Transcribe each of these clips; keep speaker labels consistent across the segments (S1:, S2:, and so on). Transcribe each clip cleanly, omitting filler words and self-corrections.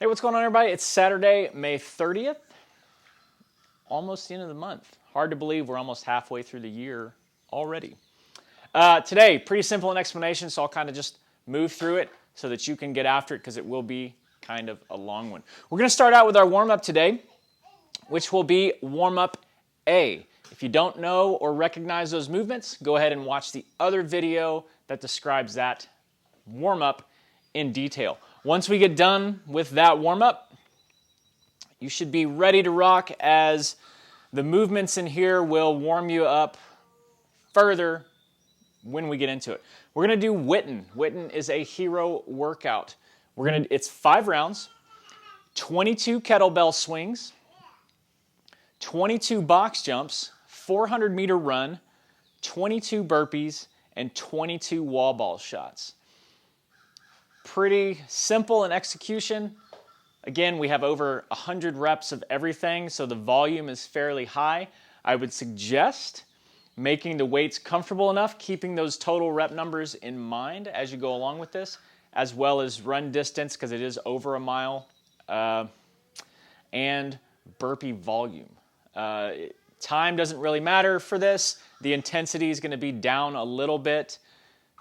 S1: Hey, what's going on, everybody? It's Saturday, May 30th, almost the end of the month. Hard to believe we're almost halfway through the year already. Today, pretty simple in explanation, so I'll kind of just move through it so that you can get after it because it will be kind of a long one. We're going to start out with our warm-up today, which will be warm-up A. If you don't know or recognize those movements, go ahead and watch the other video that describes that warm-up in detail. Once we get done with that warm-up, you should be ready to rock as the movements in here will warm you up further when we get into it. We're going to do Witten. Witten is a hero workout. It's 5 rounds, 22 kettlebell swings, 22 box jumps, 400-meter run, 22 burpees, and 22 wall ball shots. Pretty simple in execution. Again, we have over 100 reps of everything, so the volume is fairly high. I would suggest making the weights comfortable enough, keeping those total rep numbers in mind as you go along with this, as well as run distance, because it is over a mile, and burpee volume. Time doesn't really matter for this. The intensity is going to be down a little bit,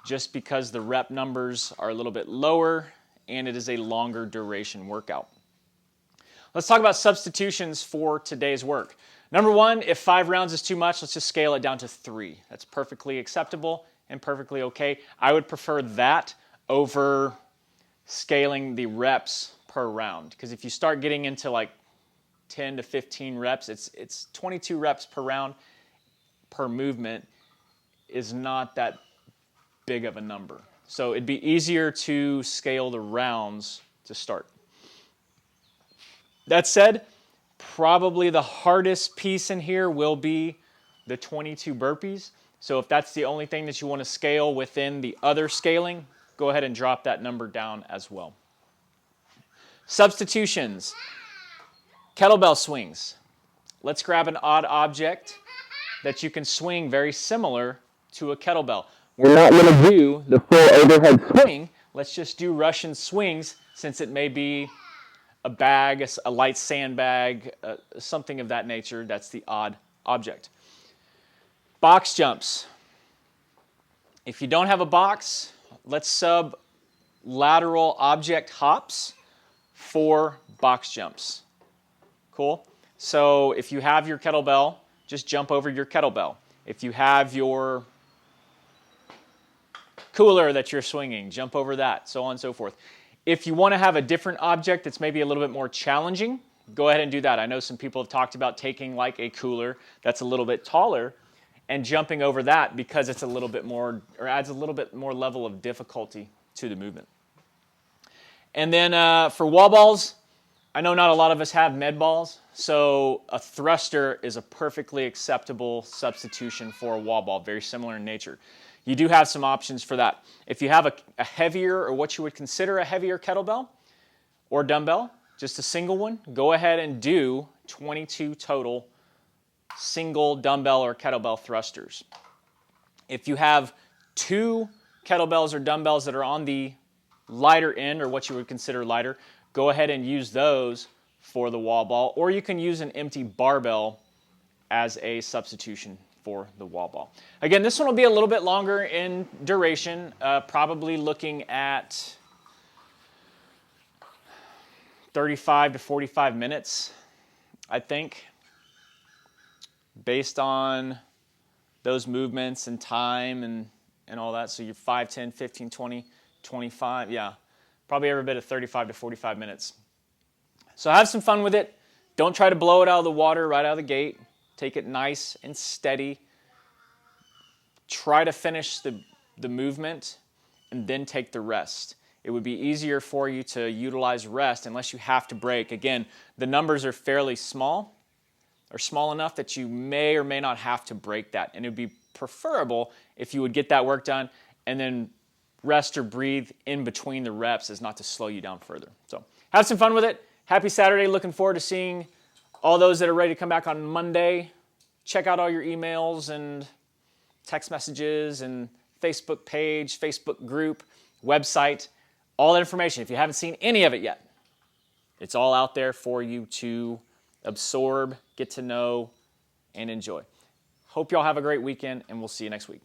S1: just because the rep numbers are a little bit lower and it is a longer duration workout. Let's talk about substitutions for today's work. Number one, if 5 rounds is too much, let's just scale it down to 3. That's perfectly acceptable and perfectly okay. I would prefer that over scaling the reps per round, because if you start getting into like 10 to 15 reps, it's 22 reps per round per movement is not that big of a number. So it'd be easier to scale the rounds to start. That said, probably the hardest piece in here will be the 22 burpees. So if that's the only thing that you want to scale within the other scaling, go ahead and drop that number down as well. Substitutions. Kettlebell swings. Let's grab an odd object that you can swing very similar to a kettlebell. We're not going to do the full overhead swing. Let's just do Russian swings, since it may be a bag, a light sandbag, something of that nature. That's the odd object. Box jumps. If you don't have a box, let's sub lateral object hops for box jumps. Cool? So if you have your kettlebell, just jump over your kettlebell. If you have your cooler that you're swinging, jump over that, so on and so forth. If you want to have a different object that's maybe a little bit more challenging, go ahead and do that. I know some people have talked about taking like a cooler that's a little bit taller and jumping over that, because it's a little bit more, or adds a little bit more level of difficulty to the movement. And then for wall balls, I know not a lot of us have med balls, so a thruster is a perfectly acceptable substitution for a wall ball, very similar in nature. You do have some options for that. If you have a heavier, or what you would consider a heavier kettlebell or dumbbell, just a single one, go ahead and do 22 total single dumbbell or kettlebell thrusters. If you have 2 kettlebells or dumbbells that are on the lighter end, or what you would consider lighter, go ahead and use those for the wall ball, or you can use an empty barbell as a substitution for the wall ball. Again, this one will be a little bit longer in duration, probably looking at 35 to 45 minutes, I think, based on those movements and time and all that. So you're 5, 10, 15, 20, 25, yeah, probably every bit of 35 to 45 minutes. So have some fun with it. Don't try to blow it out of the water right out of the gate. Take it nice and steady. Try to finish the movement and then take the rest. It would be easier for you to utilize rest unless you have to break. Again, the numbers are fairly small, or small enough that you may or may not have to break that. And it would be preferable if you would get that work done and then rest or breathe in between the reps, as not to slow you down further. So have some fun with it. Happy Saturday. Looking forward to seeing all those that are ready to come back on Monday. Check out all your emails and text messages and Facebook page, Facebook group, website, all that information. If you haven't seen any of it yet, It's all out there for you to absorb, get to know, and enjoy. Hope y'all have a great weekend, and we'll see you next week.